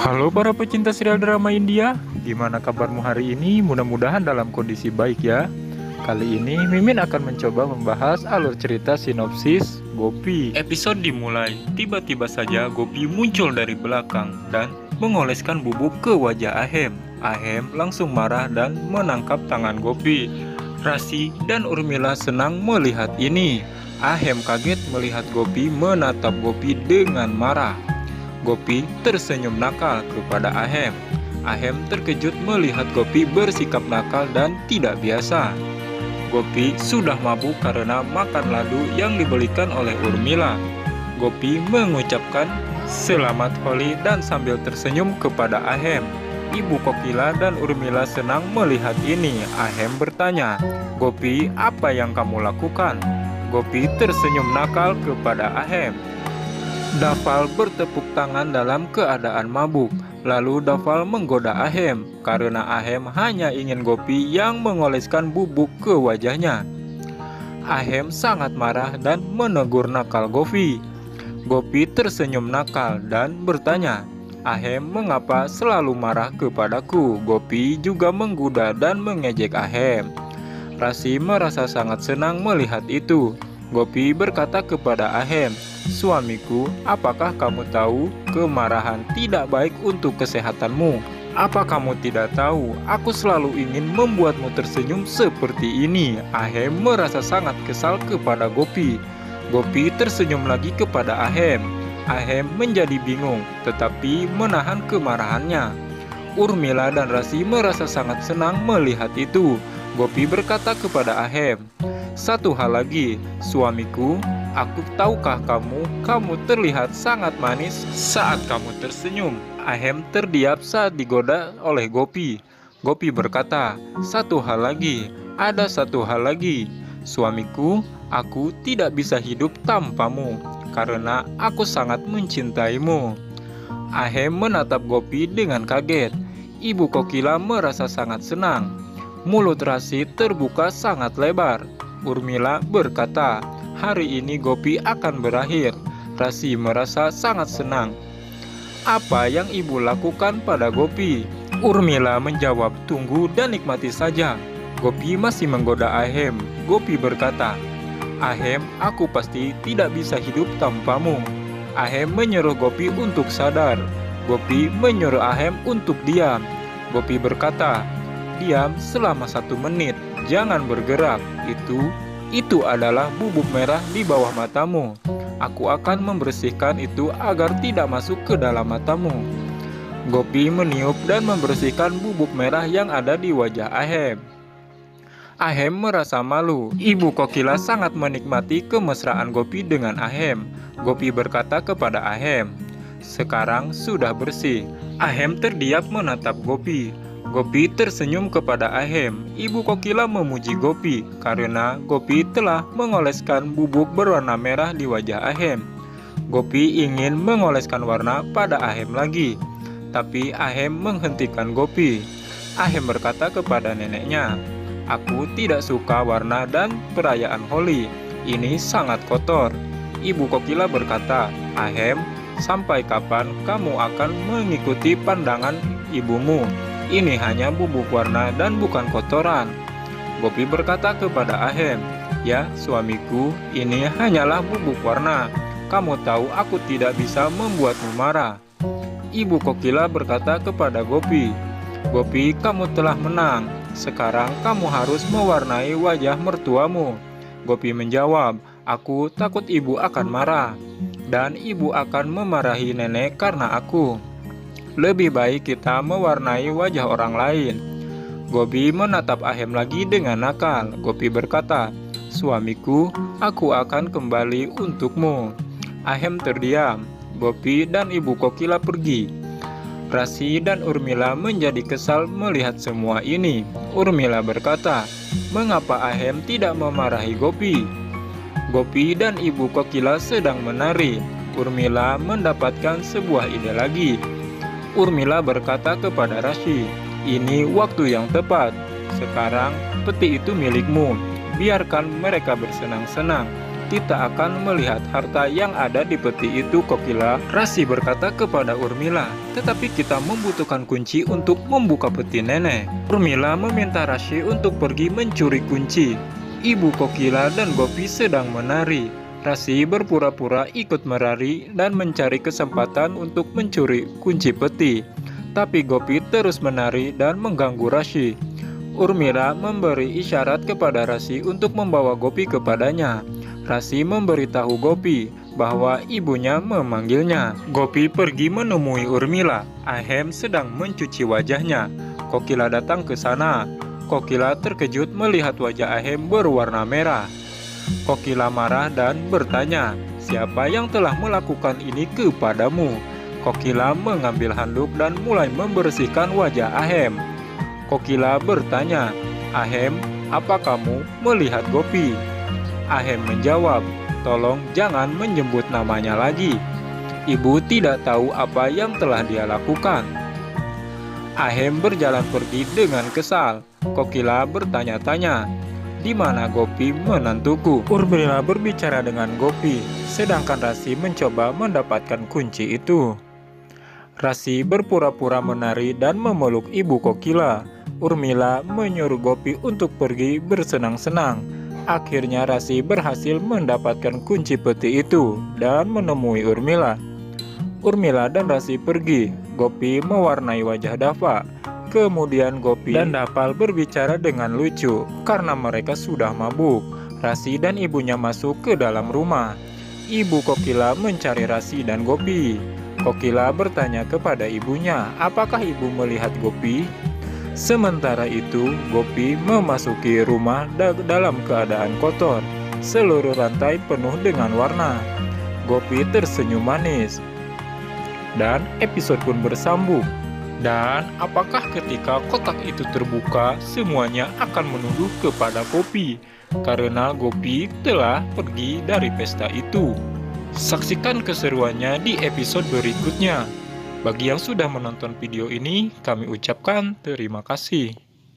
Halo para pecinta serial drama India, gimana kabarmu hari ini? Mudah-mudahan dalam kondisi baik ya. Kali ini Mimin akan mencoba membahas alur cerita sinopsis Gopi. Episode dimulai, tiba-tiba saja Gopi muncul dari belakang dan mengoleskan bubuk ke wajah Ahem. Ahem langsung marah dan menangkap tangan Gopi. Rasi dan Urmila senang melihat ini. Ahem kaget melihat Gopi menatap Gopi dengan marah. Gopi tersenyum nakal kepada Ahem. Ahem terkejut melihat Gopi bersikap nakal dan tidak biasa. Gopi sudah mabuk karena makan ladu yang dibelikan oleh Urmila. Gopi mengucapkan selamat Holi dan sambil tersenyum kepada Ahem. Ibu Kokila dan Urmila senang melihat ini. Ahem bertanya, "Gopi, apa yang kamu lakukan?" Gopi tersenyum nakal kepada Ahem. Dafal bertepuk tangan dalam keadaan mabuk. Lalu Dafal menggoda Ahem karena Ahem hanya ingin Gopi yang mengoleskan bubuk ke wajahnya. Ahem sangat marah dan menegur nakal Gopi. Gopi tersenyum nakal dan bertanya, "Ahem, mengapa selalu marah kepadaku?" Gopi juga menggoda dan mengejek Ahem. Rasi merasa sangat senang melihat itu. Gopi berkata kepada Ahem, "Suamiku, apakah kamu tahu kemarahan tidak baik untuk kesehatanmu? Apa kamu tidak tahu, aku selalu ingin membuatmu tersenyum seperti ini." Ahem merasa sangat kesal kepada Gopi. Gopi tersenyum lagi kepada Ahem. Ahem menjadi bingung, tetapi menahan kemarahannya. Urmila dan Rasi merasa sangat senang melihat itu. Gopi berkata kepada Ahem, "Satu hal lagi, suamiku, aku tahukah kamu terlihat sangat manis saat kamu tersenyum." Ahem terdiam saat digoda oleh Gopi. Gopi berkata, "Satu hal lagi, ada satu hal lagi. Suamiku, aku tidak bisa hidup tanpamu, karena aku sangat mencintaimu." Ahem menatap Gopi dengan kaget. Ibu Kokila merasa sangat senang. Mulut Rasi terbuka sangat lebar. Urmila berkata, "Hari ini Gopi akan berakhir." Rasi merasa sangat senang. "Apa yang ibu lakukan pada Gopi?" Urmila menjawab, "Tunggu dan nikmati saja." Gopi masih menggoda Ahem. Gopi berkata, "Ahem, aku pasti tidak bisa hidup tanpamu." Ahem menyuruh Gopi untuk sadar. Gopi menyuruh Ahem untuk diam. Gopi berkata, "Diam selama 1 menit, jangan bergerak. Itu adalah bubuk merah di bawah matamu. Aku akan membersihkan itu agar tidak masuk ke dalam matamu." Gopi meniup dan membersihkan bubuk merah yang ada di wajah Ahem. Ahem merasa malu. Ibu Kokila sangat menikmati kemesraan Gopi dengan Ahem. Gopi berkata kepada Ahem, "Sekarang sudah bersih." Ahem terdiam menatap Gopi. Gopi tersenyum kepada Ahem. Ibu Kokila memuji Gopi karena Gopi telah mengoleskan bubuk berwarna merah di wajah Ahem. Gopi ingin mengoleskan warna pada Ahem lagi, tapi Ahem menghentikan Gopi. Ahem berkata kepada neneknya, "Aku tidak suka warna dan perayaan Holi. Ini sangat kotor." Ibu Kokila berkata, "Ahem, sampai kapan kamu akan mengikuti pandangan ibumu? Ini hanya bubuk warna dan bukan kotoran." Gopi berkata kepada Ahem, "Ya, suamiku, ini hanyalah bubuk warna. Kamu tahu aku tidak bisa membuatmu marah." Ibu Kokila berkata kepada Gopi, "Gopi, kamu telah menang. Sekarang kamu harus mewarnai wajah mertuamu." Gopi menjawab, "Aku takut ibu akan marah, dan ibu akan memarahi nenek karena aku. Lebih baik kita mewarnai wajah orang lain." Gopi menatap Ahem lagi dengan nakal. Gopi berkata, "Suamiku, aku akan kembali untukmu." Ahem terdiam. Gopi dan Ibu Kokila pergi. Rasi dan Urmila menjadi kesal melihat semua ini. Urmila berkata, "Mengapa Ahem tidak memarahi Gopi?" Gopi dan Ibu Kokila sedang menari. Urmila mendapatkan sebuah ide lagi. Urmila berkata kepada Rasi, "Ini waktu yang tepat. Sekarang peti itu milikmu. Biarkan mereka bersenang-senang. Gopi tak akan melihat harta yang ada di peti itu, Kokila. Rasi berkata kepada Urmila, tetapi kita membutuhkan kunci untuk membuka peti nenek. Urmila meminta Rasi untuk pergi mencuri kunci. Ibu Kokila dan Gopi sedang menari. Rasi berpura-pura ikut menari dan mencari kesempatan untuk mencuri kunci peti. Tapi Gopi terus menari dan mengganggu Rasi. Urmila memberi isyarat kepada Rasi untuk membawa Gopi kepadanya. Rasi memberitahu Gopi bahwa ibunya memanggilnya. Gopi pergi menemui Urmila. Ahem sedang mencuci wajahnya. Kokila datang ke sana. Kokila terkejut melihat wajah Ahem berwarna merah. Kokila marah dan bertanya, "Siapa yang telah melakukan ini kepadamu?" Kokila mengambil handuk dan mulai membersihkan wajah Ahem. Kokila bertanya, "Ahem, apa kamu melihat Gopi?" Ahem menjawab, "Tolong jangan menyebut namanya lagi. Ibu tidak tahu apa yang telah dia lakukan." Ahem berjalan pergi dengan kesal. Kokila bertanya-tanya, "Di mana Gopi menantuku?" Urmila berbicara dengan Gopi, sedangkan Rasi mencoba mendapatkan kunci itu. Rasi berpura-pura menari dan memeluk ibu Kokila. Urmila menyuruh Gopi untuk pergi bersenang-senang. Akhirnya Rasi berhasil mendapatkan kunci peti itu dan menemui Urmila. Urmila dan Rasi pergi. Gopi mewarnai wajah Dava. Kemudian Gopi dan Dapal berbicara dengan lucu karena mereka sudah mabuk. Rasi dan ibunya masuk ke dalam rumah. Ibu Kokila mencari Rasi dan Gopi. Kokila bertanya kepada ibunya, apakah ibu melihat Gopi? Sementara itu, Gopi memasuki rumah dalam keadaan kotor. Seluruh lantai penuh dengan warna. Gopi tersenyum manis. Dan episode pun bersambung. Dan apakah ketika kotak itu terbuka, semuanya akan menuduh kepada Gopi? Karena Gopi telah pergi dari pesta itu. Saksikan keseruannya di episode berikutnya. Bagi yang sudah menonton video ini, kami ucapkan terima kasih.